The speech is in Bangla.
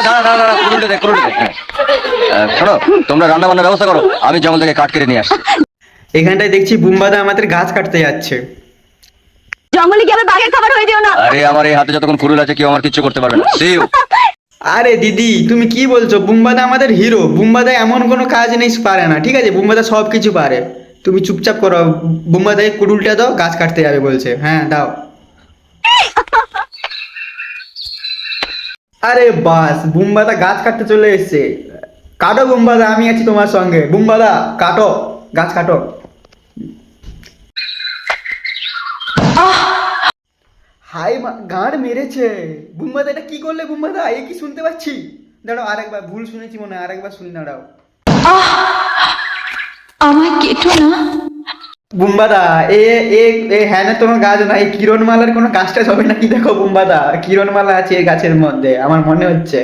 দাঁড়া দাঁড়া দাঁড়া, কুড়ুলটা দে, কুড়ুলটা দে। শোনো, তোমরা রান্না বান্নার ব্যবস্থা করো, আমি জঙ্গল থেকে কাঠ কেটে নিয়ে আসছি। এখানটায় দেখছি বুম্বাদা আমাদের গাছ কাটতে যাচ্ছে। জঙ্গলে কি আবার বাঘের খাবার হয়ে যেও না। আরে আমার এই হাতে যতক্ষণ কুড়ুল আছে কেউ আমার কিচ্ছু করতে পারবে না। See you. আরে দিদি তুমি কি বলছো? বুম্বাদা আমাদের হিরো। বুম্বাদা এমন কোনো কাজ নেই পারে না, ঠিক আছে? বুম্বাদা সব কিছু পারে। তুমি চুপচাপ করো। বুম্বাদাকে কুড়ুলটা দাও, গাছ কাটতে যাবে বলছে। হ্যাঁ দাও। আরে বাস, বুম্বাদা গাছ কাটতে চলে এসেছে। কাটো বুম্বাদা, আমি আছি তোমার সঙ্গে। বুম্বাদা কাটো, গাছ কাটো। হাই গাঁড় মেরেছে। বুম্বাদা এটা কি করলে? বুম্বাদা এ কি শুনতে পাচ্ছি? দাঁড়াও আরেকবার, ভুল শুনেছি মনে হয়, আরেকবার শুনি। দাঁড়াও। আমায় কেটো না। বুম্বাদা এ এ এ হ্যাঁ না তোমার গাছ না, এই কিরণমালার কোনো গাছটা হবে নাকি? দেখো বুম্বাদা, কিরণমালা আছে এই গাছের মধ্যে আমার মনে হচ্ছে।